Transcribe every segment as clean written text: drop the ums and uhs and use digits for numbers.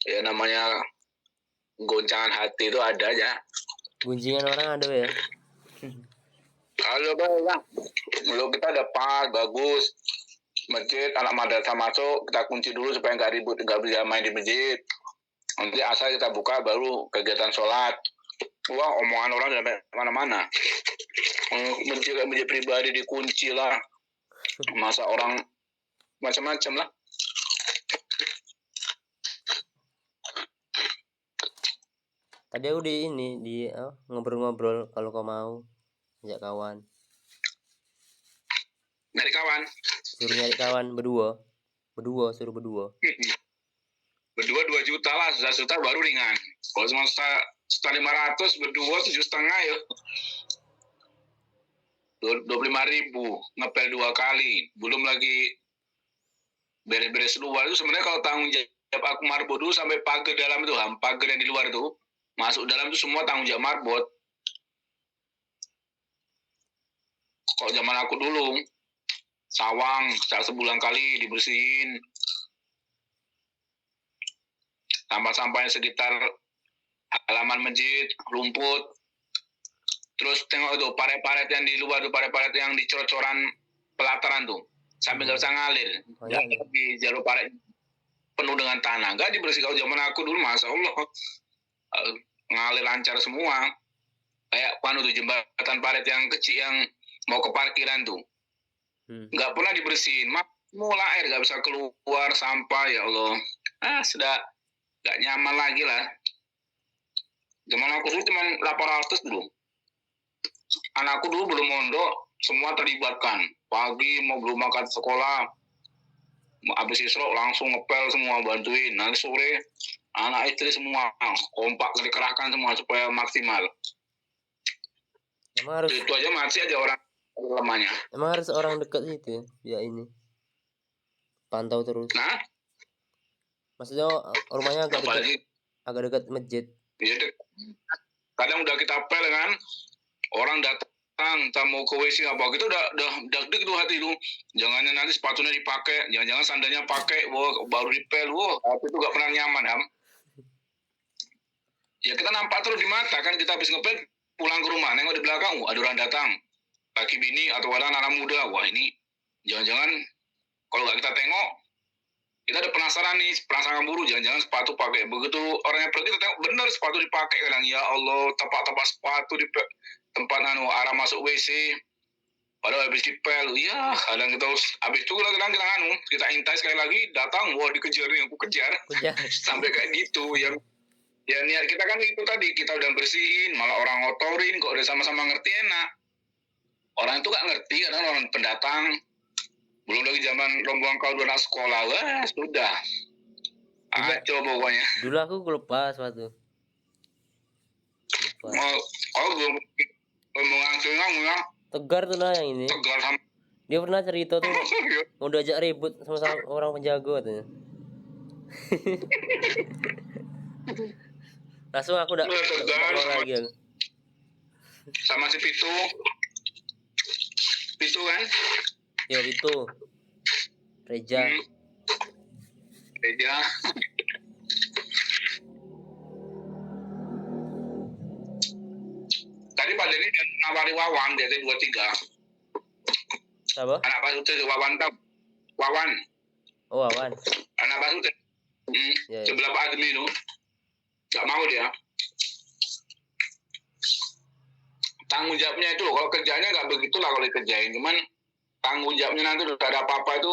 Ya namanya goncangan hati itu ada aja. Gunjingan orang ada ya. Kalau bang, kalau kita dapat bagus masjid, anak madrasah masuk, kita kunci dulu supaya nggak ribut, nggak bisa main di masjid. Nanti asal kita buka baru kegiatan sholat. Wah, omongan orang sampai mana-mana. Masjid pribadi dikunci lah. Masa orang macam-macam lah. Tadi aku di ngobrol-ngobrol kalau kau mau ajak kawan. Dari kawan. Suruh nyari kawan berdua. Suruh berdua. Berdua 2 juta lah, 1 juta baru ringan. Kalau cuma juta 500 berdua 7,5 ya. 25.000 ngepel 2 kali, belum lagi beres-beres luar itu. Sebenarnya kalau tanggung jawab aku marbot dulu sampai pagar dalam itu, pagar yang di luar itu masuk dalam itu semua tanggung jawab marbot. Kalau zaman aku dulu sawang sebulan kali dibersihin, sampah-sampahnya sekitar halaman masjid, rumput. Terus tengok itu paret-paret yang di luar tuh, paret-paret yang di cor-coran pelataran tuh, sampai nggak usah ngalir. Di jalur paret penuh dengan tanah, nggak dibersihkan. Kalau zaman aku dulu, masya Allah, ngalir lancar semua. Kayak tuh jembatan paret yang kecil yang mau ke parkiran tuh, nggak pernah dibersihin. Mula air nggak bisa keluar, sampah, ya Allah. Sudah nggak nyaman lagi lah. Zaman aku dulu cuma 800 dulu. Anakku dulu belum mondok, semua terlibatkan. Pagi mau belum makan sekolah, habis isrok langsung ngepel semua, bantuin. Nanti sore anak istri semua kompak dikerahkan semua supaya maksimal. Emang harus, itu aja masih aja orang lemahnya. Emang harus orang dekat itu ya ini. Pantau terus. Nah, maksudnya rumahnya agak dekat masjid. Ya, kadang udah kita pel kan, orang datang, kita mau ke WC apa gitu, udah dak-dik tuh hati lu. Jangan nanti sepatunya dipakai, jangan-jangan sandalnya pakai, baru dipel, tapi itu gak pernah nyaman, Ham. Ya kita nampak terus di mata kan, kita habis ngepel, pulang ke rumah, nengok di belakang, ada orang datang, laki bini atau anak muda, wah ini, jangan-jangan kalau nggak kita tengok, kita ada penasaran nih, perasaan buru, jangan-jangan sepatu pakai. Begitu orangnya pergi, kita tengok bener sepatu dipakai, kadang ya Allah, tepak-tepak sepatu di tempat arah masuk WC, padahal habis dipel. Ya kadang kita habis itu kadang kita intai sekali lagi, datang, wah dikejar nih, aku kejar. Sampai kayak gitu. Ya niat kita kan itu tadi, kita udah bersihin, malah orang ngotorin. Kok udah sama-sama ngerti enak, orang itu gak ngerti, kadang orang pendatang. Belum lagi zaman rombongan kau dua anak sekolah, wah sudah acau pokoknya. Dulu aku lupa sepatu. Belum ngomong ya. Tegar tuh lah yang ini. Tegar sama. Dia pernah cerita tuh mau diajak ribut sama orang penjago katanya. Langsung aku udah lagi aku. Sama si Pitu kan? Yo itu Reja. Tadi Pak Denny nawari Wawan dari 23. Apa? Anak Pak Sute Wawan tau? Wawan. Oh Wawan. Anak Pak Sute. Sebelah Pak Admi itu. Gak mau dia. Tanggung jawabnya itu, kalau kerjanya gak begitulah kalau dikerjain. Cuman tanggung jawabnya nanti udah ada apa-apa itu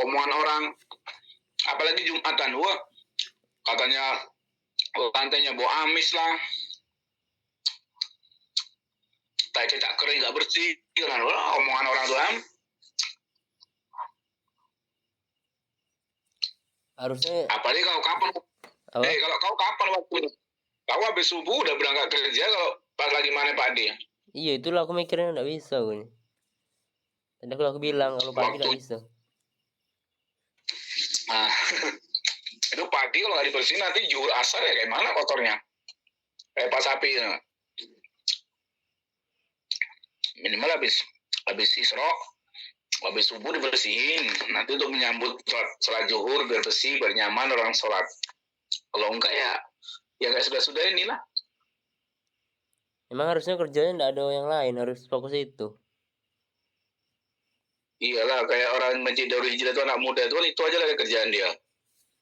omongan orang. Apalagi Jumatan, wah katanya lantainya bau amis lah, tai cecak kering gak bersih kan, omongan orang tuh. Harusnya apalagi kalau kapan kalau kau kapan waktu kau habis subuh udah berangkat kerja, kalau pas lagi mana Pak Adi? Iya itulah aku mikirnya gak bisa gue. Tadi aku bilang kalau pagi gak bisa. Nah, itu pagi kalau nggak dibersihin nanti juhur asar ya kayak mana kotornya, kayak pas sapi ya. Minimal habis isrok, habis subuh dibersihin, nanti untuk menyambut sholat zuhur biar bersih, biar nyaman orang sholat. Kalau enggak ya kayak sudah-sudah inilah. Emang harusnya kerjanya nggak ada yang lain, harus fokus itu. Iyalah kayak orang masjid Darul Hijrah itu anak muda itu kan itu aja lagi kerjaan dia.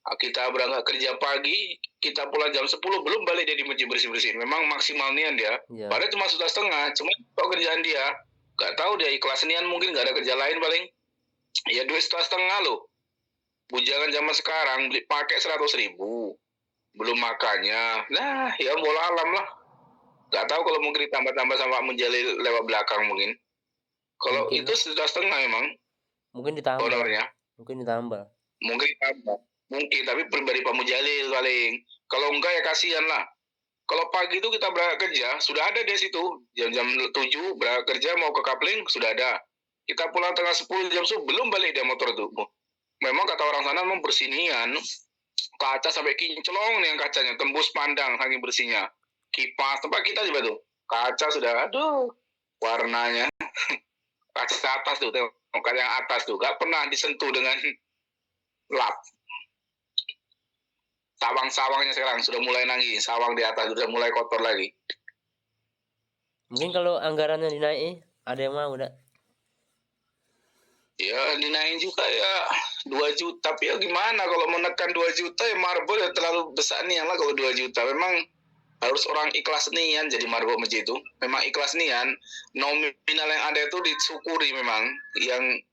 Kita berangkat kerja pagi, kita pulang jam 10 belum balik dia di masjid bersih-bersihin. Memang maksimal nian dia. Iya. Padahal cuma sudah setengah, cuma kok kerjaan dia. Gak tahu dia ikhlas nian mungkin gak ada kerja lain paling. Ya duit setengah loh. Bujangan zaman sekarang beli pakai 100.000. Belum makannya. Nah, ya bola alam lah. Gak tahu kalau mungkin ditambah-tambah sama Munjalil lewat belakang mungkin. Kalau Mungkin itu sudah setengah memang mungkin ditambah. honornya. Mungkin ditambah. Mungkin ditambah. Mungkin, tapi pribadi Pak Mujalil paling. Kalau enggak ya kasihan lah. Kalau pagi itu kita berangkat kerja, sudah ada di situ. Jam-jam 7 berangkat kerja mau ke Kapling, sudah ada. Kita pulang tengah 10 jam 10, belum balik dia motor itu. Memang kata orang sana memang bersinian. Kaca sampai kinclong nih yang kacanya, tembus pandang saking bersihnya. Kipas, tempat kita juga tuh. Kaca sudah, aduh, warnanya. Kaca atas tuh, tengok kaca yang atas tuh. Gak pernah disentuh dengan lap. Sawang-sawangnya sekarang sudah mulai nangis, sawang di atas sudah mulai kotor lagi. Mungkin kalau anggarannya dinaikin, ada yang mau enggak? Ya dinaikin juga ya 2 juta, tapi ya gimana kalau menekan 2 juta ya marbot ya terlalu besar nian lah kalau 2 juta. Memang harus orang ikhlas nian jadi marbot masjid itu. Memang ikhlas nian, nominal yang ada itu disyukuri memang. Yang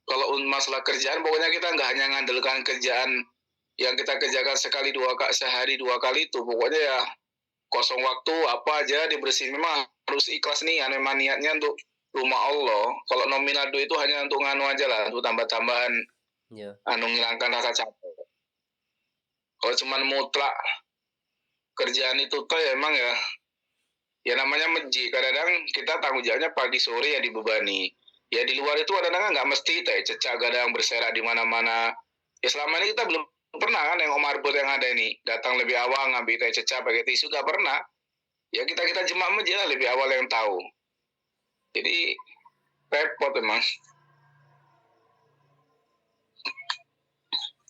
kalau masalah kerjaan pokoknya kita nggak hanya ngandalkan kerjaan yang kita kerjakan sehari 2 kali itu, pokoknya ya kosong waktu apa aja dibersihin. Memang harus ikhlas nih, memang niatnya untuk rumah Allah. Kalau nominal itu hanya untuk nganu aja lah, untuk tambah-tambahan, ngilangkan rasa capek. Kalau cuman mutlak kerjaan itu tuh ya emang ya namanya masjid, kadang-kadang kita tanggung jawabnya pagi sore ya dibebani. Ya di luar itu kadang-kadang nggak mesti cecak kadang berserak di mana-mana. Ya selama ini kita belum pernah kan yang marbot yang ada ini datang lebih awal ngambil teh cecah pakai tisu, gak pernah. Ya kita jemaah masjid lah lebih awal yang tahu. Jadi repot emang.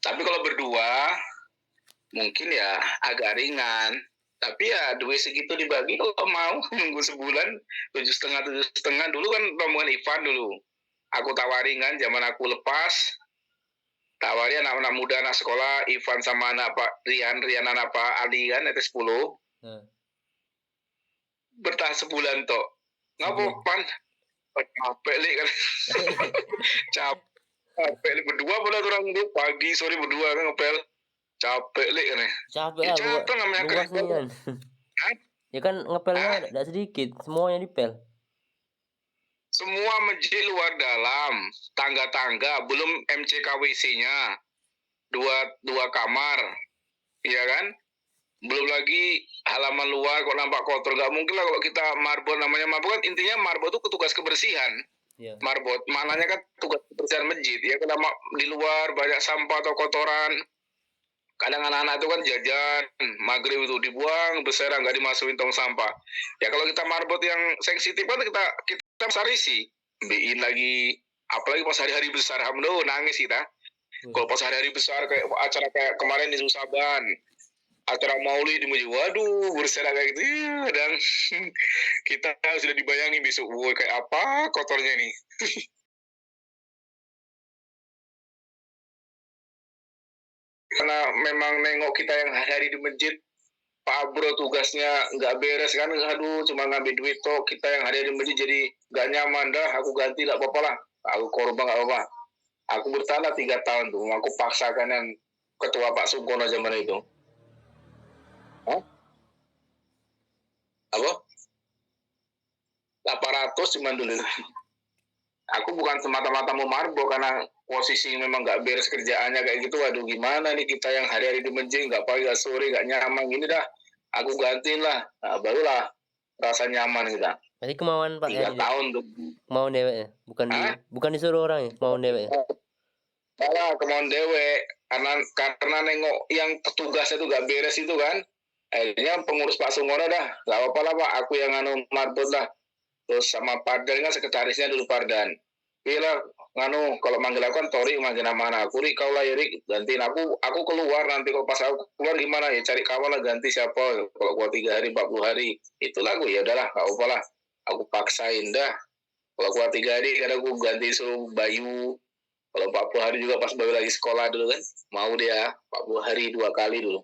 Tapi kalau berdua mungkin ya agak ringan. Tapi ya duit segitu dibagi kalau mau nunggu sebulan 7,5 dulu kan rombongan Ivan dulu. Aku tawarin kan zaman aku lepas. Tawari anak-anak muda, anak sekolah, Ivan sama anak Pak Rian anak Pak Ali kan, itu 10. Bertahan sebulan toh. Ngapa Pan? Capek li kan. Capek li berdua pula orang itu pagi sore berdua kan ngepel. Capek li kan. Capek lah. Capek namanya kerja. Ya kan ngepelnya enggak sedikit, semuanya dipel. Semua masjid luar dalam, tangga-tangga, belum MCKWC-nya, dua kamar, ya kan? Belum lagi halaman luar kok nampak kotor. Gak mungkin lah kalau kita marbot, namanya marbot kan intinya marbot itu petugas kebersihan. Yeah. Marbot, maknanya kan tugas kebersihan masjid. Ya kenapa di luar banyak sampah atau kotoran. Kadang anak-anak itu kan jajan, maghrib itu dibuang, berserakan nggak dimasukin tong sampah. Ya kalau kita marbot yang sensitif kan kita besar isi, bikin lagi, apalagi pas hari-hari besar, hamdo nangis kita. Kalau pas hari-hari besar kayak acara kayak kemarin di Susaban, acara maulid di masjid, waduh berserakan kayak gitu, ya, dan kita sudah dibayangin besok, kayak apa kotornya nih. Karena memang nengok kita yang hari di masjid, Pak Bro tugasnya nggak beres kan, aduh cuma ngambil duit toh, kita yang hari di masjid jadi nggak nyaman dah, aku ganti nggak apa-apa lah, aku korban nggak apa-apa. Aku bertahan 3 tahun tuh, aku paksakan yang ketua Pak Sungkono zaman itu. Hah? Apa? 800 cuma dulu. Aku bukan semata-mata mau marbot karena posisi memang nggak beres kerjaannya kayak gitu. Waduh gimana nih kita yang hari-hari di masjid nggak pagi nggak sore nggak nyaman gini dah. Aku gantiin lah, nah, barulah rasa nyaman kita. Jadi kemauan Pak 3 tahun tuh. Kemauan dewek ya, bukan disuruh orang ya, kemauan dewek ya. Salah kemauan dewek karena nengok yang petugas itu nggak beres itu kan. Akhirnya pengurus Pak Sungkono dah, nggak apa-apa lah Pak, aku yang marbot lah. Terus sama Pardan kan sekretarisnya dulu Pardan. Bila nganu kalau manggil aku kan Tori, manggil nama aku Rik, kau lah ya Rik, gantiin aku keluar nanti, kalau pas aku keluar gimana ya, cari kawan lah, ganti siapa, kalau gua 3 hari 40 hari itu lagu ya udahlah gak apa lah, aku paksain dah. Kalau gua 3 hari kadang gua ganti suruh Bayu, kalau 40 hari juga pas Bayu lagi sekolah dulu kan, mau dia 40 hari 2 kali dulu.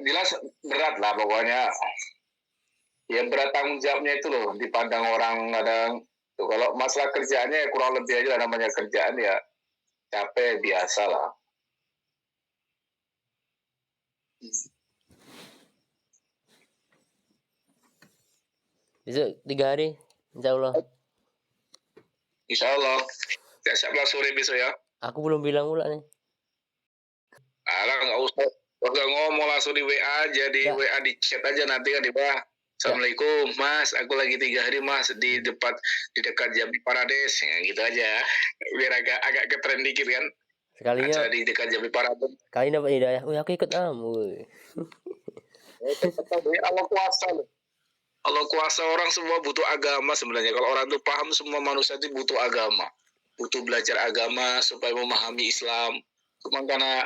Jelas berat lah pokoknya, ya berat tanggung jawabnya itu loh, dipandang orang kadang tuh. Kalau masalah kerjaannya ya kurang lebih aja lah, namanya kerjaan ya capek biasa lah. Besok 3 hari, insya Allah. Insya Allah. Siap lah sore besok ya. Aku belum bilang pula nih. Alah nggak usah ngomong, langsung di WA aja, di Nggak. WA di chat aja nanti kan di bawah. Assalamualaikum Mas, aku lagi 3 hari Mas di dekat Jambi Parades, ya, gitu aja, biar agak ketren dikit kan. Sekalinya Acara di dekat Jambi Parades. kali dapat hidayah, wih aku ikut woi. Allah kuasa loh. Allah kuasa, orang semua butuh agama sebenarnya. Kalau orang tuh paham, semua manusia itu butuh agama, butuh belajar agama supaya memahami Islam. Cuma karena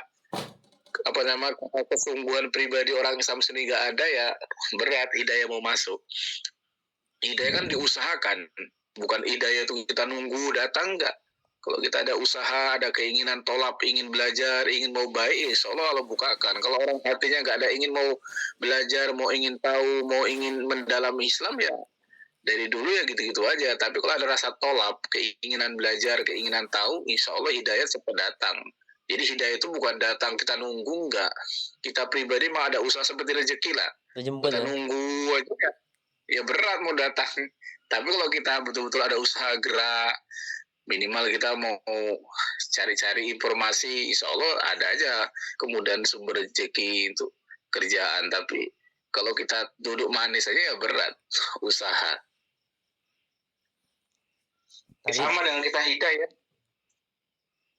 kesungguhan pribadi orang Islam sendiri gak ada ya, berat hidayah mau masuk. Hidayah kan diusahakan, bukan hidayah itu kita nunggu datang, enggak. Kalau kita ada usaha, ada keinginan tolap, ingin belajar, ingin mau baik, insya Allah bukakan. Kalau orang hatinya nggak ada ingin mau belajar, mau ingin tahu, mau ingin mendalami Islam ya dari dulu ya gitu-gitu aja. Tapi kalau ada rasa tolap, keinginan belajar, keinginan tahu, insya Allah hidayah cepat datang. Jadi hidayah itu bukan datang kita nunggu, enggak. Kita pribadi mah ada usaha seperti rezeki lah. Kita nunggu aja ya berat mau datang. Tapi kalau kita betul-betul ada usaha gerak, minimal kita mau cari-cari informasi, insya Allah ada aja kemudian sumber rezeki untuk kerjaan. Tapi kalau kita duduk manis aja ya berat usaha. Sama dengan kita hidayah.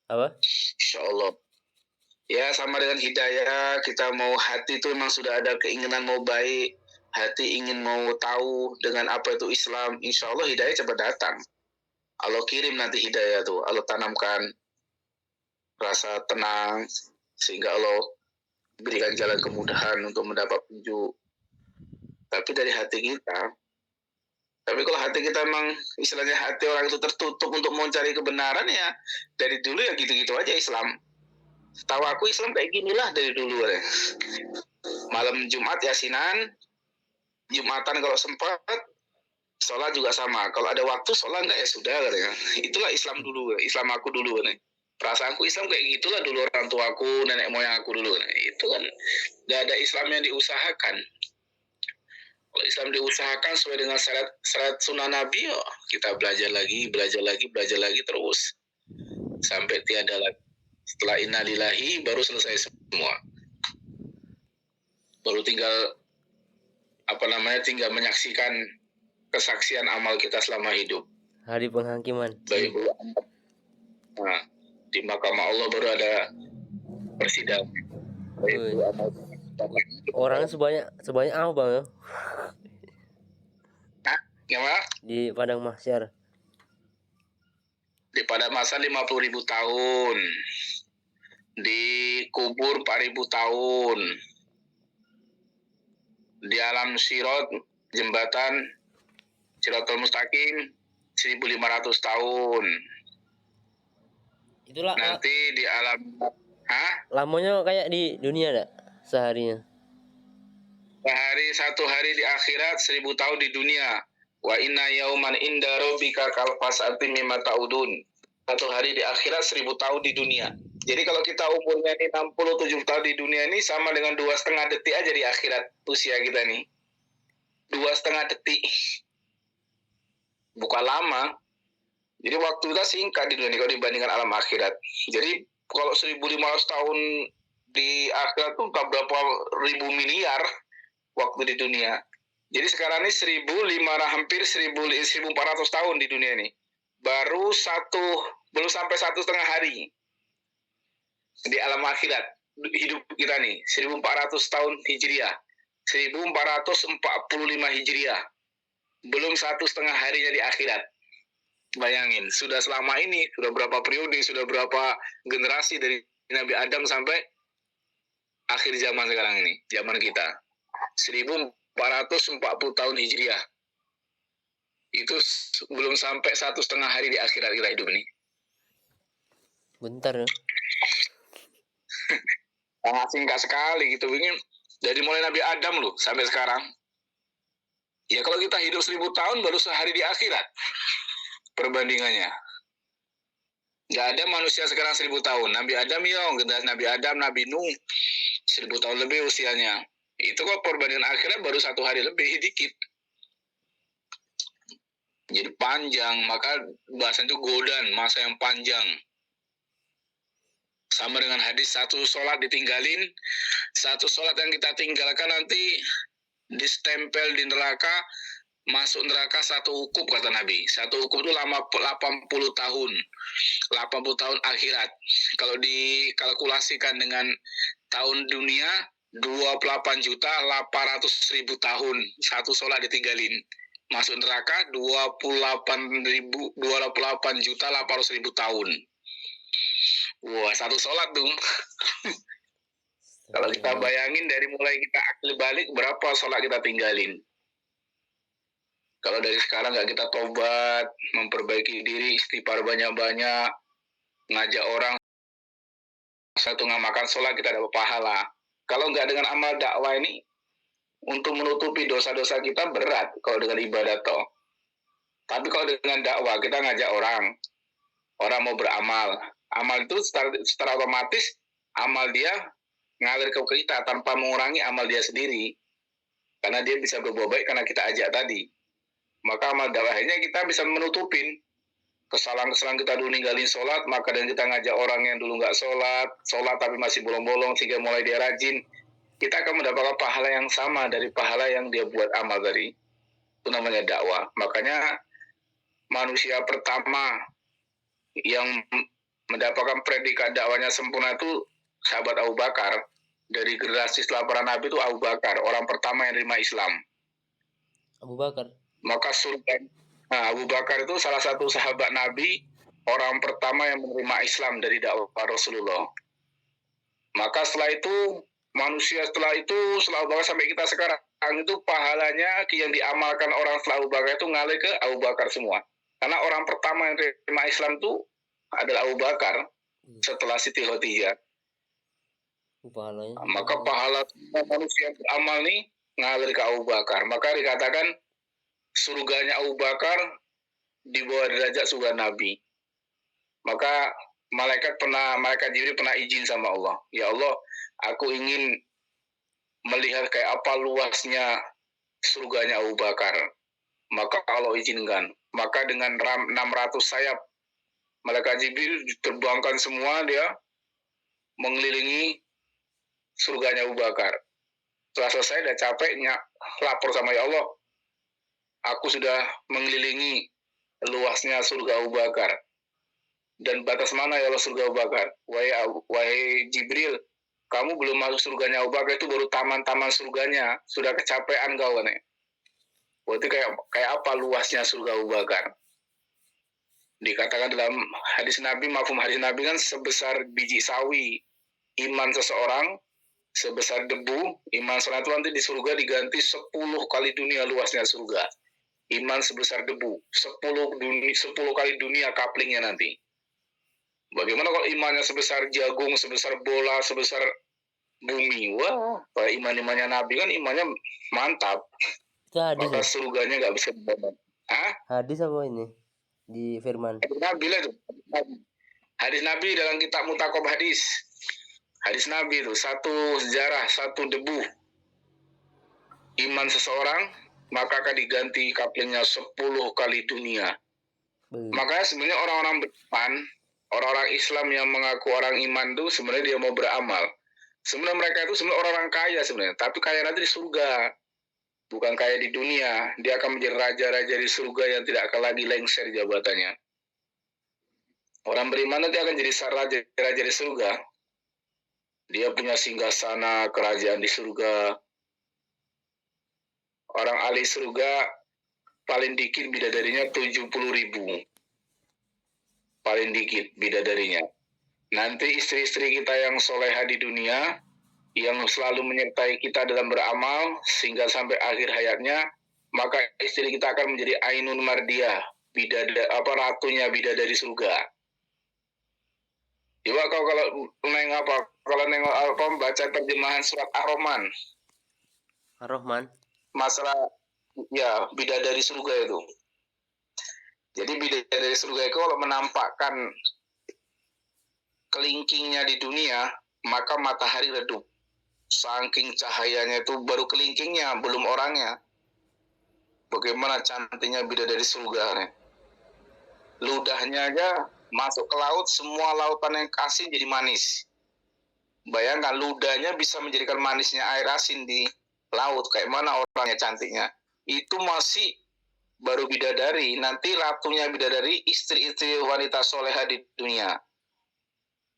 Apa? Insya Allah. Ya sama dengan hidayah, kita mau hati itu memang sudah ada keinginan mau baik, hati ingin mau tahu dengan apa itu Islam, insya Allah hidayah cepat datang. Allah kirim nanti hidayah tuh, Allah tanamkan rasa tenang, sehingga Allah berikan jalan kemudahan untuk mendapat petunjuk. Tapi dari hati kita. Tapi kalau hati kita memang istilahnya hati orang itu tertutup untuk mencari kebenaran ya dari dulu ya gitu-gitu aja Islam. Tahu aku Islam kayak ginilah dari dulu ya. Malam Jumat yasinan, Jumatan kalau sempat, sholat juga sama. Kalau ada waktu sholat enggak ya sudah katanya. Itulah Islam dulu, Islam aku dulu nih. Perasaanku Islam kayak gitulah dulu orang tuaku, nenek moyang aku dulu. Nah, itu kan nggak ada Islam yang diusahakan. Kalau Islam diusahakan sesuai dengan syarat sunnah Nabi, oh, kita belajar lagi terus sampai tiada lagi. Setelah innalillahi baru selesai semua. Baru tinggal tinggal menyaksikan kesaksian amal kita selama hidup. Hari penghakiman. Baik, nah, di mahkamah Allah baru ada persidangan. Orangnya sebanyak apa bang ya? Gimana? Di padang mahsyar. Di padang mahsyar 50.000 tahun. Di kubur 4.000 tahun. Di alam sirat, jembatan Siratul Mustaqim 1.500 tahun. Itulah nanti di alam lamanya kayak di dunia enggak seharinya? Satu hari di akhirat 1.000 tahun di dunia. Wa inna yauman inda rabbika kalfasati mimma ta'udun. Satu hari di akhirat 1.000 tahun di dunia. Jadi kalau kita umurnya ini 67 tahun di dunia ini sama dengan 2,5 detik aja di akhirat usia kita nih. 2,5 detik. Bukan lama. Jadi waktu kita singkat di dunia ini kalau dibandingkan alam akhirat. Jadi kalau 1.500 tahun di akhirat tuh berapa ribu miliar waktu di dunia. Jadi sekarang ini hampir 1.400 tahun di dunia ini. Belum sampai 1,5 hari di alam akhirat hidup kita nih. 1.400 tahun Hijriah, 1.445 Hijriah. Belum 1,5 harinya di akhirat. Bayangin, sudah selama ini, sudah berapa periode, sudah berapa generasi dari Nabi Adam sampai akhir zaman sekarang ini, zaman kita. 1440 tahun Hijriah. Itu belum sampai 1,5 hari di akhirat kita hidup ini. Bentar ya. Sangat singkat sekali gitu. Ini dari mulai Nabi Adam loh sampai sekarang. Ya kalau kita hidup 1000 tahun baru sehari di akhirat. Perbandingannya. Gak ada manusia sekarang 1000 tahun. Nabi Adam ya, Nabi Adam, Nabi Nuh 1000 tahun lebih usianya. Itu kok perbandingan akhirat baru 1 hari lebih dikit. Jadi panjang, maka bahasan itu godan, masa yang panjang. Sama dengan hadis, satu sholat ditinggalin, satu sholat yang kita tinggalkan nanti distempel di neraka, masuk neraka 1 ukub kata Nabi. 1 ukub itu lama 80 tahun. 80 tahun akhirat. Kalau dikalkulasikan dengan tahun dunia, 28.800.000 tahun. Satu sholat ditinggalin. Masuk neraka 28.800.000 tahun. Wah, satu sholat tuh. Kalau kita bayangin dari mulai kita akil balik, berapa sholat kita tinggalin. Kalau dari sekarang nggak kita tobat, memperbaiki diri, istighfar banyak-banyak, ngajak orang, satu ngamakan sholat, kita dapat pahala. Kalau nggak dengan amal dakwah ini, untuk menutupi dosa-dosa kita berat kalau dengan ibadah toh. Tapi kalau dengan dakwah, kita ngajak orang mau beramal. Amal itu secara otomatis, amal dia ngalir ke kita tanpa mengurangi amal dia sendiri. Karena dia bisa berbuat baik karena kita ajak tadi. Maka amal dakwahnya kita bisa menutupin kesalahan-kesalahan kita dulu ninggalin sholat, maka dan kita ngajak orang yang dulu nggak sholat tapi masih bolong-bolong sehingga mulai dia rajin, kita akan mendapatkan pahala yang sama dari pahala yang dia buat amal tadi. Itu namanya dakwah. Makanya manusia pertama yang mendapatkan predikat dakwahnya sempurna itu sahabat Abu Bakar. Dari generasi setelah para nabi itu Abu Bakar, orang pertama yang terima Islam. Abu Bakar. Maka surga. Nah, Abu Bakar itu salah satu sahabat Nabi, orang pertama yang menerima Islam dari dakwah Rasulullah. Maka setelah itu, setelah Abu Bakar sampai kita sekarang, itu pahalanya yang diamalkan orang setelah Abu Bakar itu ngalir ke Abu Bakar semua. Karena orang pertama yang menerima Islam itu adalah Abu Bakar, setelah Siti Khadijah. Maka pahala manusia yang beramal nih ngalir ke Abu Bakar. Maka dikatakan surganya Abu Bakar di bawah derajat surga Nabi. Maka malaikat Jibril pernah izin sama Allah. Ya Allah, aku ingin melihat kayak apa luasnya surganya Abu Bakar. Maka Allah izinkan. Maka dengan 600 sayap malaikat Jibril diterbangkan semua, dia mengelilingi surganya Abu Bakar. Setelah selesai, udah capeknya, lapor sama ya Allah, aku sudah mengelilingi luasnya surga Abu Bakar. Dan batas mana ya Allah surga Abu Bakar? Wahai Jibril, kamu belum masuk surganya Abu Bakar, itu baru taman-taman surganya. Sudah kecapean kau nih. Berarti kayak apa luasnya surga Abu Bakar? Dikatakan dalam hadis Nabi, mafhum hadis Nabi kan sebesar biji sawi. Iman seseorang sebesar debu, iman seorang itu nanti di surga diganti 10 kali dunia luasnya surga. Iman sebesar debu, 10 kali dunia kaplingnya nanti. Bagaimana kalau imannya sebesar jagung, sebesar bola, sebesar bumi? Wah, iman-imannya Nabi kan imannya mantap. Maka surganya nggak bisa dibabat. Hadis apa ini? Di firman. Hadis Nabi dalam kitab Mutakob hadis. Hadis Nabi itu satu sejarah, satu debu. Iman seseorang maka akan diganti kaplingnya 10 kali dunia. Makanya sebenarnya orang-orang beriman, orang-orang Islam yang mengaku orang iman itu sebenarnya dia mau beramal. Sebenarnya mereka itu sebenarnya orang-orang kaya sebenarnya, tapi kaya nanti di surga. Bukan kaya di dunia, dia akan menjadi raja-raja di surga yang tidak akan lagi lengser jabatannya. Orang beriman nanti akan jadi raja-raja di surga. Dia punya singgasana kerajaan di surga. Orang ahli surga paling dikit bidadarinya 70.000. paling dikit bidadarinya. Nanti istri-istri kita yang soleha di dunia, yang selalu menyertai kita dalam beramal, sehingga sampai akhir hayatnya, maka istri kita akan menjadi Ainun Mardiyah, ratunya bidadari surga. Coba kalau nengok baca terjemahan surat Ar-Rahman, Ar-Rahman. masalah ya bidadari surga itu. Jadi bidadari surga itu kalau menampakkan kelingkingnya di dunia, maka matahari redup. Saking cahayanya itu baru kelingkingnya, belum orangnya. Bagaimana cantiknya bidadari surga nih. Ludahnya aja masuk ke laut, semua lautan yang asin jadi manis. Bayangkan ludahnya bisa menjadikan manisnya air asin di laut. Kayak mana orangnya cantiknya. Itu masih baru bidadari. Nanti ratunya bidadari, istri-istri wanita soleha di dunia.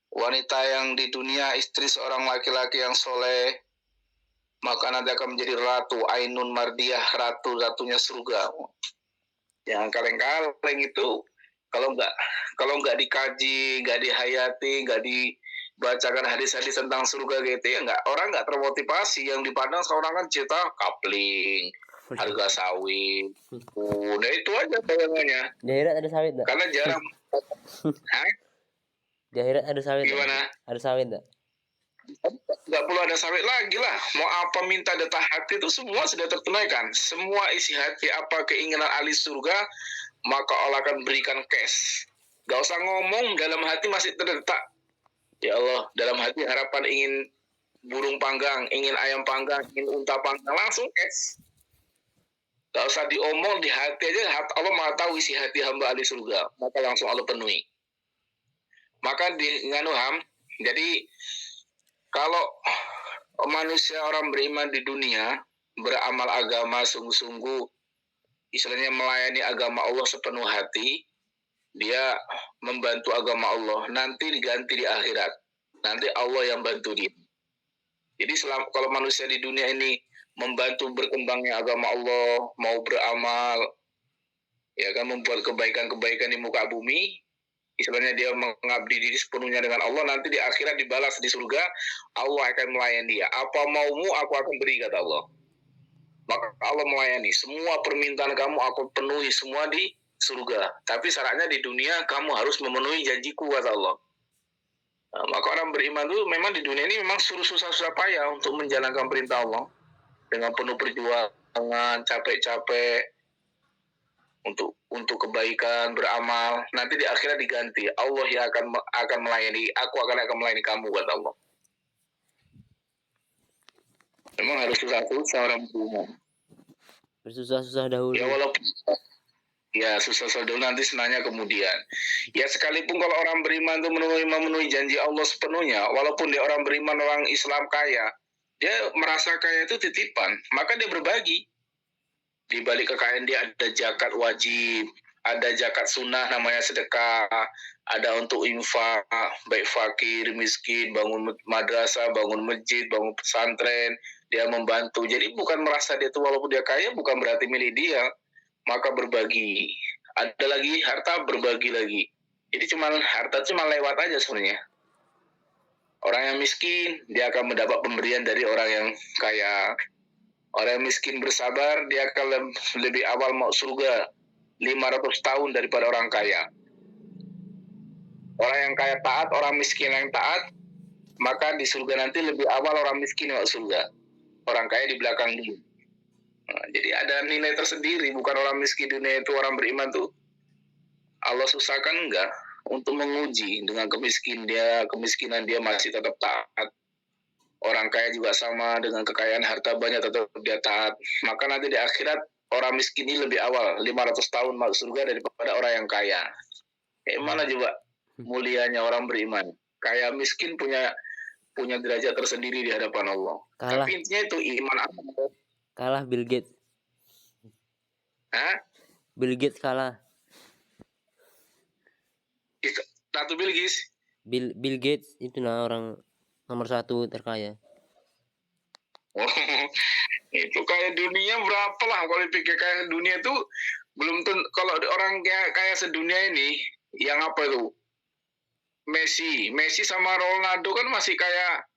Wanita yang di dunia, istri seorang laki-laki yang soleh, maka nanti akan menjadi ratu Ainun Mardiyah, ratu-ratunya surga. Yang kaleng-kaleng itu kalau nggak dikaji, nggak dihayati, nggak dibacakan hadis-hadis tentang surga gitu ya, orang nggak termotivasi. Yang dipandang seorang kan cerita kapling, harga sawit. Nah itu aja bayangannya. Di akhirat ada sawit enggak? Karena jarang. Di akhirat ada sawit. Gimana? Ada sawit enggak? Nggak perlu ada sawit lagi lah. Mau apa minta datang hati itu semua sudah tertunaikan. Semua isi hati apa keinginan ahli surga, maka Allah akan berikan cash. Gak usah ngomong, dalam hati masih terdetak. Ya Allah, dalam hati harapan ingin burung panggang, ingin ayam panggang, ingin unta panggang, langsung cash. Gak usah diomong, di hati aja Allah maha tahu isi hati hamba ahli surga, maka langsung Allah penuhi. Maka di nganuham, jadi kalau manusia orang beriman di dunia beramal agama sungguh-sungguh, istilahnya melayani agama Allah sepenuh hati, dia membantu agama Allah, nanti diganti di akhirat. Nanti Allah yang bantu dia. Jadi kalau manusia di dunia ini membantu berkembangnya agama Allah, mau beramal, ya kan, membuat kebaikan-kebaikan di muka bumi, istilahnya dia mengabdi diri sepenuhnya dengan Allah, nanti di akhirat dibalas di surga, Allah akan melayani dia. Apa maumu aku akan beri, kata Allah. Maka Allah melayani. Semua permintaan kamu aku penuhi semua di surga. Tapi syaratnya di dunia kamu harus memenuhi janjiku, kata Allah. Nah, maka orang beriman itu memang di dunia ini memang susah payah untuk menjalankan perintah Allah. Dengan penuh perjuangan, capek-capek, untuk kebaikan, beramal, nanti di akhirat diganti. Allah yang akan melayani, aku akan melayani kamu, kata Allah. Memang harus susah-susah orang beriman. Bersusah-susah dahulu. Ya walaupun ya susah-susah dahulu, nanti senangnya kemudian. Ya sekalipun kalau orang beriman itu memenuhi janji Allah sepenuhnya, walaupun dia orang beriman, orang Islam kaya, dia merasa kaya itu titipan, maka dia berbagi. Di balik kekayaan dia ada zakat wajib, ada zakat sunnah namanya sedekah, ada untuk infak, baik fakir, miskin, bangun madrasah, bangun masjid, bangun pesantren, dia membantu. Jadi bukan merasa dia itu walaupun dia kaya bukan berarti milik dia, maka berbagi. Ada lagi harta, berbagi lagi. Jadi harta cuma lewat aja sebenarnya. Orang yang miskin dia akan mendapat pemberian dari orang yang kaya. Orang yang miskin bersabar, dia akan lebih awal mau surga 500 tahun daripada orang kaya. Orang yang kaya taat, orang miskin yang taat, maka di surga nanti lebih awal orang miskin masuk surga. Orang kaya di belakang dulu. Nah, jadi ada nilai tersendiri, bukan orang miskin dunia itu orang beriman tuh Allah susahkan, enggak, untuk menguji dengan kemiskinan dia masih tetap taat. Orang kaya juga sama, dengan kekayaan harta banyak tetap dia taat. Maka nanti di akhirat orang miskin ini lebih awal 500 tahun masuk surga daripada orang yang kaya. Kayak mana juga mulianya orang beriman. Kaya miskin punya derajat tersendiri di hadapan Allah. Kalah. Tapi intinya itu iman apa? Kalah Bill Gates. Hah? Bill Gates kalah. Ratu Bilqis. Bill Gates itu orang nomor 1 terkaya. Oh, itu kaya dunia berapa lah, kalau dipikir kaya dunia itu belum tentu. Kalau orang kaya sedunia ini yang apa itu Messi sama Ronaldo kan masih kayak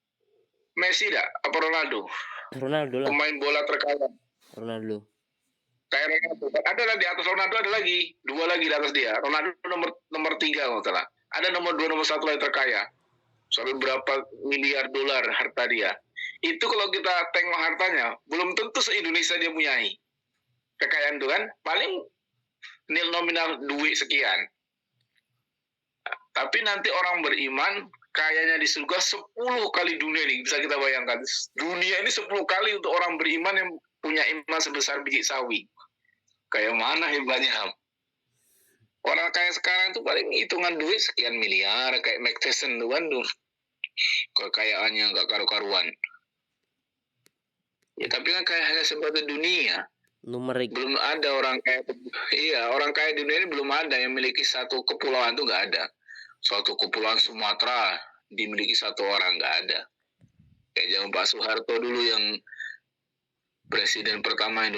Messi dah apa Ronaldo? Ronaldo lah. Pemain bola terkaya. Ronaldo. Kayak Ronaldo. Ada lah di atas Ronaldo ada lagi, 2 lagi di atas dia. Ronaldo nomor 3 kalau salah. Ada nomor 2, nomor 1 lagi terkaya. Sampai berapa miliar dolar harta dia. Itu kalau kita tengok hartanya, belum tentu se-Indonesia dia punyai. Kekayaan itu kan, paling nil nominal duit sekian. Tapi nanti orang beriman, kayanya di surga 10 kali dunia ini. Bisa kita bayangkan. Dunia ini 10 kali untuk orang beriman yang punya iman sebesar biji sawi. Kayak mana hebatnya, Ham? Orang kaya sekarang tuh paling hitungan duit sekian miliar. Kayak Mike Tyson tuh kan tuh. Kekayaannya nggak karu-karuan. Ya tapi kan kayak hanya sebatas dunia. Numerik. Belum ada orang kaya. Iya, orang kaya di dunia ini belum ada yang memiliki satu kepulauan tuh nggak ada. Suatu kepulauan Sumatera dimiliki satu orang, nggak ada. Kayak zaman Pak Soeharto dulu yang presiden pertama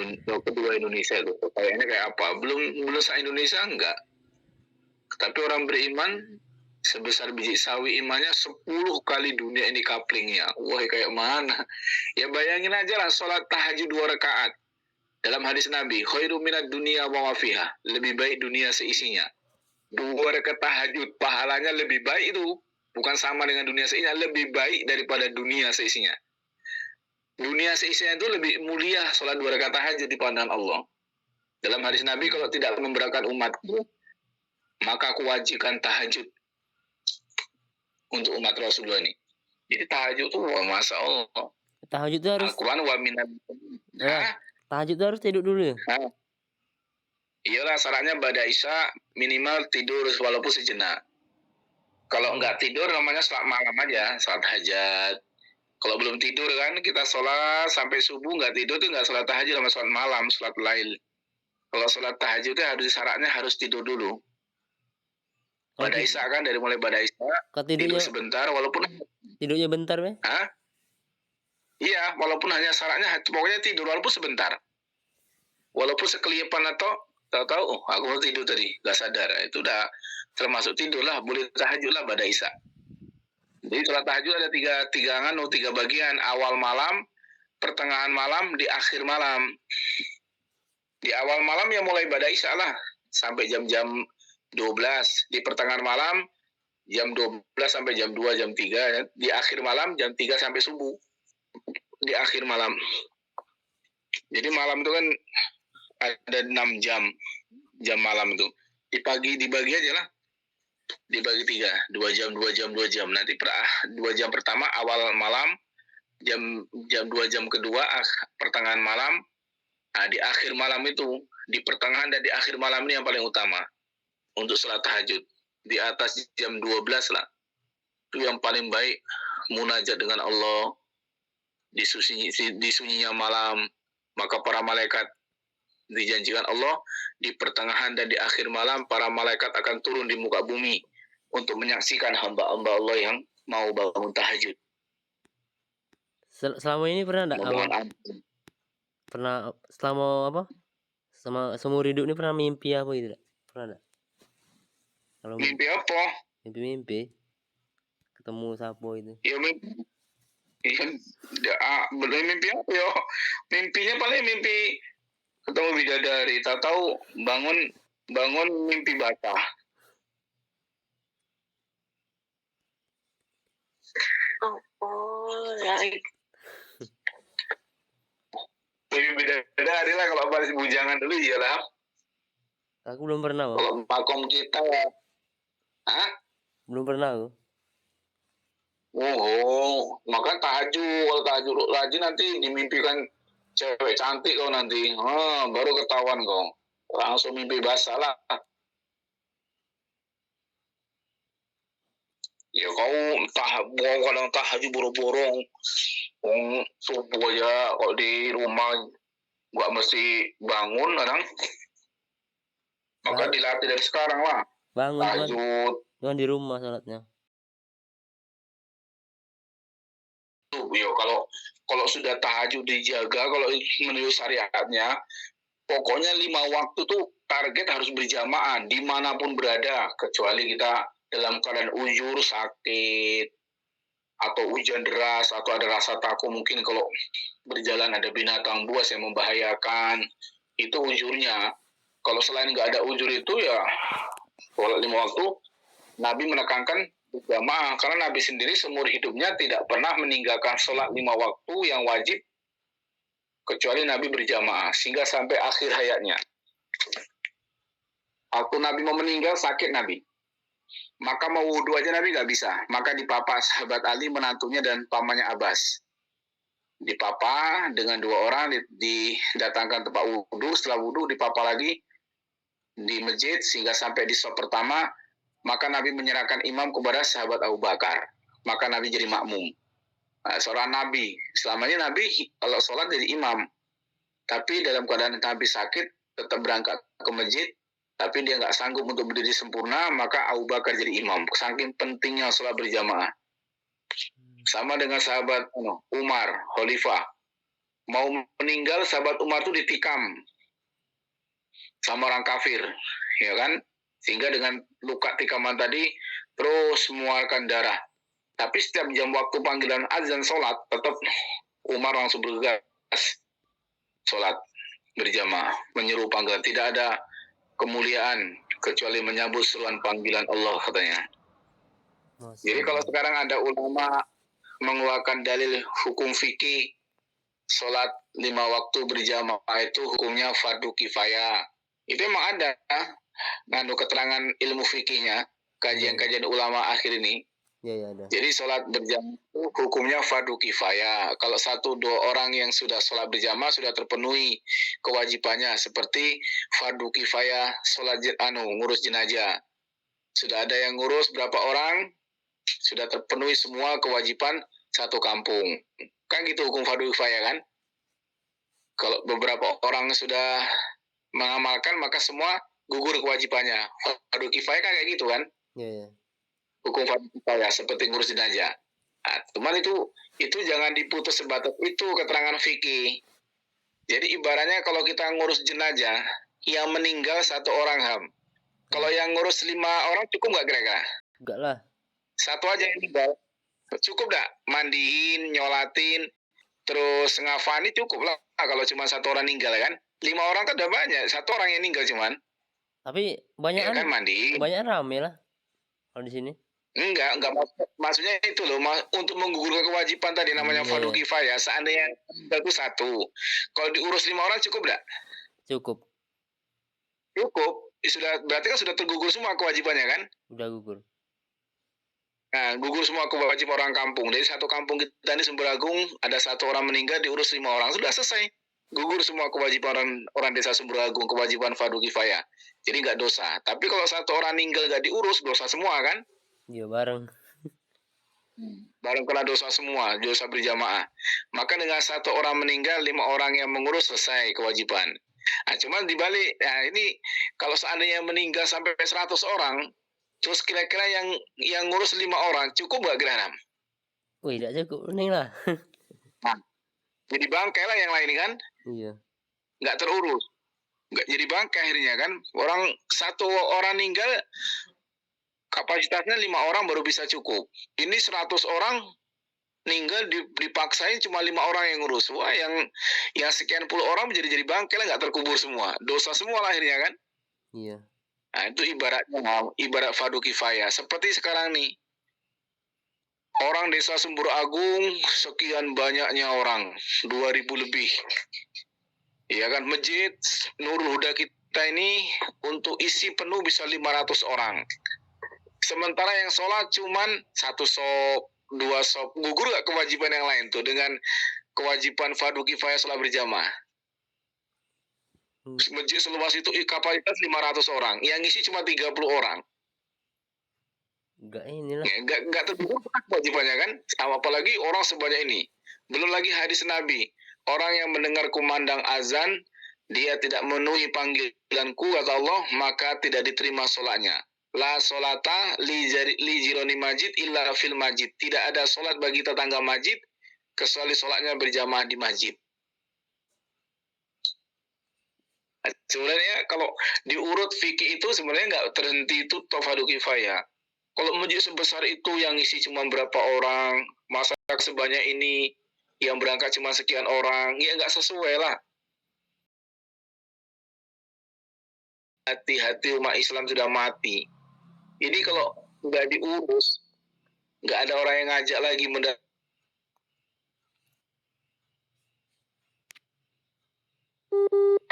kedua Indonesia itu. Kayaknya kayak apa? Belum se-Indonesia enggak. Tapi orang beriman sebesar biji sawi imannya 10 kali dunia ini kaplingnya. Wah, kayak mana? Ya bayangin aja lah sholat tahajud 2 rakaat. Dalam hadis Nabi, khairu minad dunia wa fiha. Lebih baik dunia seisinya. 2 rakaat tahajud, pahalanya lebih baik itu. Bukan sama dengan dunia seisinya, lebih baik daripada dunia seisinya. Dunia seisinya itu lebih mulia sholat 2 rakaat tahajud di pandangan Allah. Dalam hadis Nabi, kalau tidak memberatkan umatku, maka aku wajibkan tahajud untuk umat Rasulullah ini. Jadi tahajud itu Masya Allah. Tahajud itu harus. Al-Quran wa minad. Tahajud itu harus tidur dulu ya? Iyalah, syaratnya pada Isya minimal tidur walaupun sejenak. Kalau nggak tidur namanya sholat malam aja, sholat hajat. Kalau belum tidur kan kita sholat sampai subuh nggak tidur tuh nggak sholat tahajud sama sholat malam, sholat lail. Kalau sholat tahajud itu harus syaratnya harus tidur dulu. Pada Isya kan dari mulai pada Isya tidur sebentar walaupun tidurnya bentar ya? Iya, walaupun hanya syaratnya pokoknya tidur walaupun sebentar. Walaupun sekelipan atau tahu-tahu aku mau tidur tadi, nggak sadar. Itu udah termasuk tidur lah, boleh tahajud lah pada Isya. Jadi sholat tahajud ada tiga bagian, awal malam, pertengahan malam, di akhir malam. Di awal malam ya mulai pada Isya lah, sampai jam-jam 12. Di pertengahan malam, jam 12 sampai jam 2, jam 3. Di akhir malam, jam 3 sampai subuh. Di akhir malam. Jadi malam itu kan ada 6 jam malam itu. Dibagi aja lah. Dibagi 3, 2 jam. Nanti 2 jam pertama awal malam, jam 2 jam kedua pertengahan malam. Nah, di akhir malam itu, di pertengahan dan di akhir malam ini yang paling utama untuk sholat tahajud. Di atas jam 12 lah. Itu yang paling baik munajat dengan Allah di sunyinya malam. Maka para malaikat dijanjikan Allah di pertengahan dan di akhir malam para malaikat akan turun di muka bumi untuk menyaksikan hamba-hamba Allah yang mau bangun tahajud. Selama ini pernah enggak? Pernah selama apa? Sama seumur hidup ini pernah mimpi apa gitu? Pernah enggak? Kalau mimpi apa? Mimpi. Ketemu sapo itu. Ya mimpi. Belum mimpi apa ya? Mimpinya paling mimpi ketemu bidadari, tak tahu bangun mimpi basah. Mimpi bidadari lah kalau pas bujangan dulu iyalah. Aku belum pernah. Kalau makom kita, belum pernah aku. Maka tahajud. Kalau tahajud lagi nanti dimimpikan cewek cantik kau nanti. Baru ketahuan kau. Langsung mimpi basah lah. Ya kau kadang tahajud boro-boro. Subuh aja kalau di rumah gak mesti bangun kadang. Maka dilatih dari sekarang lah. Bangun tahajud. Jangan di rumah salatnya. Ya kalau sudah tahajud dijaga, kalau menurut syariatnya, pokoknya 5 waktu tuh target harus berjamaah dimanapun berada, kecuali kita dalam keadaan uzur, sakit, atau hujan deras, atau ada rasa takut mungkin kalau berjalan ada binatang buas yang membahayakan, itu uzurnya. Kalau selain nggak ada uzur itu ya sholat 5 waktu, Nabi menekankan berjamaah karena Nabi sendiri seumur hidupnya tidak pernah meninggalkan sholat 5 waktu yang wajib kecuali Nabi berjamaah sehingga sampai akhir hayatnya. Waktu Nabi mau meninggal sakit Nabi, maka mau wudhu aja Nabi nggak bisa. Maka dipapa sahabat Ali menantunya dan pamannya Abbas. Dipapa dengan 2 orang didatangkan tempat wudhu. Setelah wudhu dipapa lagi di masjid sehingga sampai di shop pertama. Maka Nabi menyerahkan imam kepada sahabat Abu Bakar. Maka Nabi jadi makmum. Nah, seorang Nabi, selamanya Nabi kalau sholat jadi imam. Tapi dalam keadaan Nabi sakit, tetap berangkat ke masjid. Tapi dia nggak sanggup untuk berdiri sempurna, maka Abu Bakar jadi imam. Saking pentingnya sholat berjamaah. Sama dengan sahabat Umar, Khalifah. Mau meninggal, sahabat Umar itu ditikam sama orang kafir. Ya kan? Sehingga dengan luka tikaman tadi terus mengeluarkan darah. Tapi setiap jam waktu panggilan azan sholat, tetap Umar langsung bergegas sholat berjamaah, menyeru panggilan. Tidak ada kemuliaan kecuali menyambut seruan panggilan Allah katanya. Jadi kalau sekarang ada ulama mengeluarkan dalil hukum fikih sholat 5 waktu berjamaah itu hukumnya fardu kifayah. Itu emang ada. Nganu keterangan ilmu fikihnya, kajian-kajian ulama akhir ini. Ya, ada. Jadi sholat berjamaah itu hukumnya fardu kifayah. Kalau 1-2 orang yang sudah sholat berjamaah sudah terpenuhi kewajibannya. Seperti fardu kifayah sholat ngurus jenazah. Sudah ada yang ngurus berapa orang, sudah terpenuhi semua kewajiban satu kampung. Kan gitu hukum fardu kifayah kan? Kalau beberapa orang sudah mengamalkan maka semua gugur kewajibannya. Fardu kifayah kan kayak gitu kan? Iya. Hukum fardu kifayah seperti ngurus jenazah. Nah, cuman itu jangan diputus sebatas itu keterangan fikih. Jadi ibaratnya kalau kita ngurus jenazah, yang meninggal 1 orang ham. Kalau yang ngurus 5 orang cukup nggak kira-kira? Enggak lah. 1 aja yang meninggal. Cukup nggak? Mandiin, nyolatin, terus ngafani cukup lah. Kalau cuma 1 orang meninggal kan? 5 orang kan udah banyak. 1 orang yang meninggal cuman. Tapi banyak Ya kan mandi. Banyak rame lah kalau di sini. Enggak maksudnya itu loh, untuk menggugurkan kewajiban tadi namanya fardu kifayah. Seandainya itu 1, kalau diurus 5 orang cukup enggak? Cukup. Berarti kan sudah tergugur semua kewajibannya kan? Udah gugur. Nah, gugur semua kewajiban orang kampung. Dari 1 kampung kita ini Sumberagung, ada 1 orang meninggal diurus 5 orang, sudah selesai. Gugur semua kewajiban orang desa Sumberagung, kewajiban fardu kifayah. Jadi nggak dosa. Tapi kalau 1 orang meninggal nggak diurus, dosa semua kan? Iya, bareng kena dosa semua, dosa berjamaah. Maka dengan 1 orang meninggal, 5 orang yang mengurus selesai kewajiban. Nah, cuman dibalik, nah ini kalau seandainya meninggal sampai 100 orang, terus kira-kira yang ngurus 5 orang, cukup nggak kira-kira? Wih, tidak cukup, nih lah. Nah, jadi bangkai lah yang lain kan? Iya. Nggak terurus. Nggak jadi bangkai akhirnya kan? 1 orang meninggal, kapasitasnya 5 orang baru bisa cukup. Ini 100 orang meninggal dipaksain cuma 5 orang yang ngurus. Wah, yang sekian puluh orang jadi bangkai lah, nggak terkubur semua. Dosa semua lah akhirnya kan? Iya. Nah, itu ibarat fardu kifayah. Seperti sekarang nih. Orang desa Sumberagung sekian banyaknya orang, 2.000 lebih. Ya kan, masjid Nurul Huda kita ini untuk isi penuh bisa 500 orang. Sementara yang sholat cuman 1 shop, 2 shop. Gugur gak kewajiban yang lain tuh dengan kewajiban fardu kifayah sholat berjamaah? Masjid seluas itu kapasitas 500 orang, yang ngisi cuma 30 orang. Enggak tergugur kewajibannya kan? Apalagi orang sebanyak ini. Belum lagi hadis Nabi, orang yang mendengar kumandang azan, dia tidak memenuhi panggilanku kata Allah, maka tidak diterima sholatnya. La sholata li jironi majid illa fil majid. Tidak ada sholat bagi tetangga majid kecuali sholatnya berjamaah di masjid. Sebenarnya kalau diurut fikih itu sebenarnya nggak terhenti itu fardu kifayah. Kalau masjid sebesar itu yang isi cuma berapa orang, masa sebanyak ini yang berangkat cuma sekian orang, ya nggak sesuai lah. Hati-hati umat Islam sudah mati. Ini kalau nggak diurus, nggak ada orang yang ngajak lagi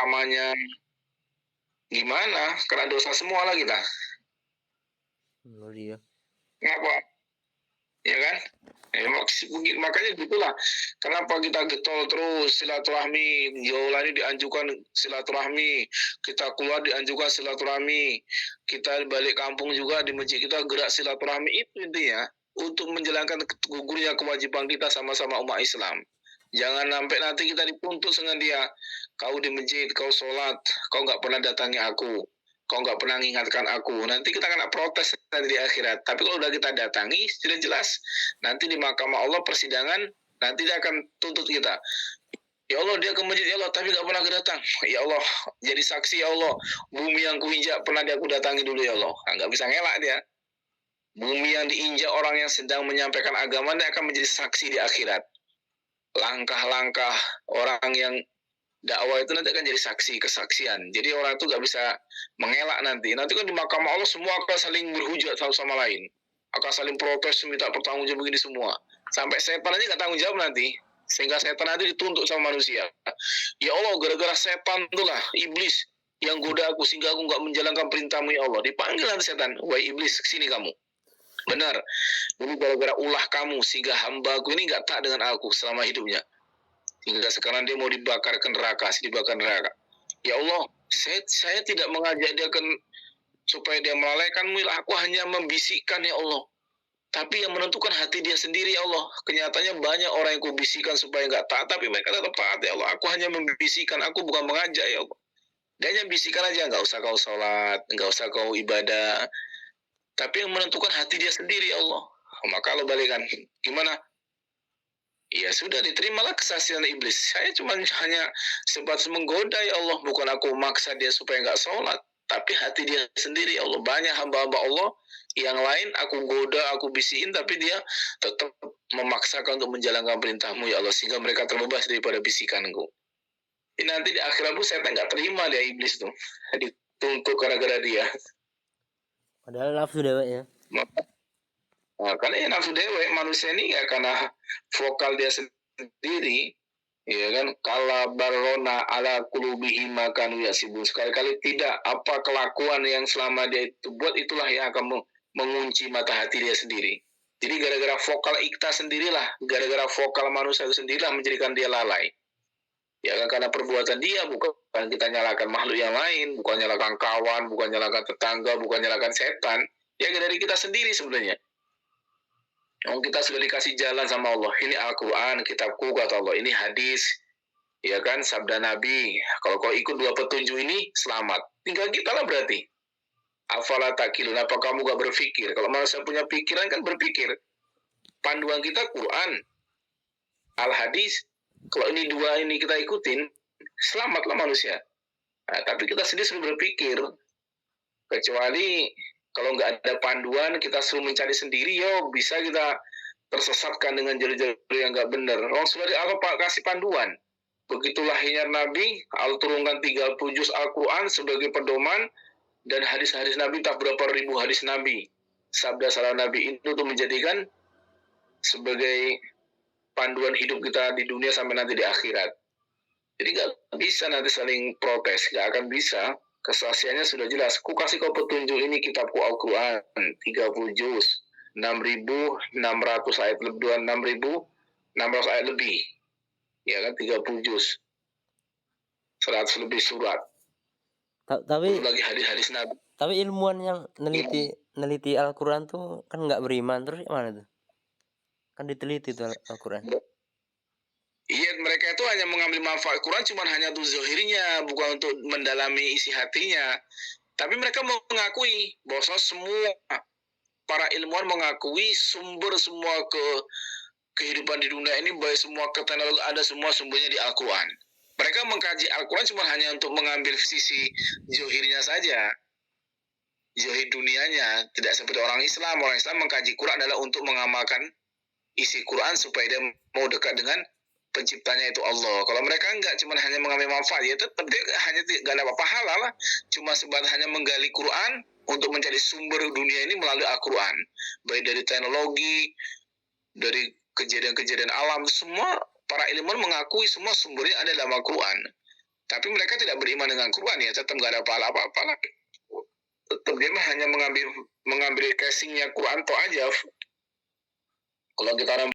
namanya gimana? Kena dosa semua lah kita. Iya. Ngapa? Ya kan? Makanya gitulah. Kenapa kita getol terus silaturahmi? Yola ini dianjurkan silaturahmi. Kita keluar dianjurkan silaturahmi. Kita balik kampung juga di masjid kita gerak silaturahmi. Itu intinya untuk menjalankan gugurnya kewajiban kita sama-sama umat Islam. Jangan sampai nanti kita dituntut dengan dia. Kau di masjid, kau sholat, kau nggak pernah datangi aku. Kau nggak pernah mengingatkan aku. Nanti kita kena protes nanti di akhirat. Tapi kalau udah kita datangi, sudah jelas. Nanti di mahkamah Allah persidangan, nanti dia akan tuntut kita. Ya Allah, dia ke masjid, ya Allah, tapi nggak pernah kedatang. Ya Allah, jadi saksi ya Allah. Bumi yang kuinjak pernah dia aku datangi dulu ya Allah. Nggak bisa ngelak dia. Bumi yang diinjak orang yang sedang menyampaikan agama, dia akan menjadi saksi di akhirat. Langkah-langkah orang yang dakwah itu nanti akan jadi saksi, kesaksian. Jadi orang itu nggak bisa mengelak nanti. Nanti kan di mahkamah Allah semua akan saling berhujat satu sama lain. Akan saling protes, minta pertanggungjawab begini semua. Sampai setan aja nggak tanggung jawab nanti. Sehingga setan nanti dituntut sama manusia. Ya Allah, gara-gara setan itulah, iblis yang goda aku sehingga aku nggak menjalankan perintahmu ya Allah. Dipanggil nanti setan, wahai iblis, kesini kamu. Benar, ini gara-gara ulah kamu sehingga hambaku ini nggak taat dengan aku selama hidupnya. Hingga sekarang dia mau dibakar ke neraka, dibakar neraka. Ya Allah, saya tidak mengajak dia supaya dia melalaikanmu, aku hanya membisikkan ya Allah. Tapi yang menentukan hati dia sendiri ya Allah. Kenyataannya banyak orang yang kubisikkan supaya nggak taat, tapi mereka tetap taat ya Allah. Aku hanya membisikkan, aku bukan mengajak ya Allah. Dia hanya bisikan aja, nggak usah kau sholat, nggak usah kau ibadah. Tapi yang menentukan hati dia sendiri ya Allah. Maka lo balikan, gimana? Ya sudah, diterimalah kesaksian iblis. Saya cuma hanya sebatas menggoda ya Allah. Bukan aku maksa dia supaya nggak sholat. Tapi hati dia sendiri ya Allah. Banyak hamba-hamba Allah yang lain aku goda, aku bisikin. Tapi dia tetap memaksakan untuk menjalankan perintahmu ya Allah. Sehingga mereka terbebas daripada bisikanku. Ini nanti di akhirat pun saya nggak terima dia iblis tuh. Dituntut gara-gara dia. Padahal nafsu deweknya. Nah, karena ya nafsu dewek, manusia ini ya karena vokal dia sendiri, ya kan, kala barona ala kulubihim makanu yasibun. Sekali-kali tidak, apa kelakuan yang selama dia itu buat itulah yang akan mengunci mata hati dia sendiri. Jadi gara-gara vokal ikta sendirilah, gara-gara vokal manusia itu sendirilah menjadikan dia lalai. Ya kan, karena perbuatan dia, bukan kita nyalakan makhluk yang lain, bukan nyalakan kawan, bukan nyalakan tetangga, bukan nyalakan setan. Ya dari kita sendiri sebenarnya. Kita sudah dikasih jalan sama Allah. Ini Al-Quran, kitabku, kata Allah. Ini hadis, ya kan, sabda Nabi. Kalau kau ikut dua petunjuk ini, selamat. Tinggal kita lah berarti. Afala takilun, apa kamu gak berpikir? Kalau manusia punya pikiran kan berpikir. Panduan kita Quran, Al-Hadis. Kalau ini dua ini kita ikutin, selamatlah manusia. Nah, tapi kita sendiri sudah berpikir. Kecuali kalau nggak ada panduan, kita suruh mencari sendiri, bisa kita tersesatkan dengan jalur-jalur yang nggak benar. Orang sudah Allah kasih panduan. Begitu lahirnya Nabi, Allah turunkan 30 juz Al-Quran sebagai pedoman, dan hadis-hadis Nabi, tak berapa ribu hadis Nabi. Sabda salah Nabi itu untuk menjadikan sebagai panduan hidup kita di dunia sampai nanti di akhirat. Jadi nggak bisa nanti saling protes, nggak akan bisa. Kesaksiannya sudah jelas. Ku kasih kau petunjuk, ini kitabku Al-Quran 30 juz, 6.600 ayat lebih, 6.600 ayat lebih. Ya kan, 30 juz, 100 lebih surat. Tapi lagi hadis-hadis Nabi. Tapi ilmuwan yang neliti Al-Quran tuh kan nggak beriman, terus gimana tuh? Kan diteliti tuh Al-Quran. Iya, mereka itu hanya mengambil manfaat Quran cuma hanya untuk zahirnya, bukan untuk mendalami isi hatinya. Tapi mereka mengakui bahwa semua para ilmuwan mengakui sumber semua kehidupan di dunia ini, baik semua keteknologi ada semua sumbernya di Al-Quran. Mereka mengkaji Al-Quran cuma hanya untuk mengambil sisi zahirnya saja. zahid dunianya, tidak seperti orang Islam. Orang Islam mengkaji Quran adalah untuk mengamalkan isi Quran supaya dia mau dekat dengan penciptanya itu Allah. Kalau mereka enggak, cuma hanya mengambil manfaat, ya tetap dia hanya tidak dapat pahala lah. Cuma sebatas hanya menggali Quran untuk mencari sumber dunia ini melalui Al-Quran. Baik dari teknologi, dari kejadian-kejadian alam, semua para ilmuwan mengakui semua sumbernya ada dalam Al-Quran. Tapi mereka tidak beriman dengan Quran, ya tetap nggak ada pahala apa-apa lah. Tetap dia hanya mengambil casingnya Quran toh aja. Kalau kita orang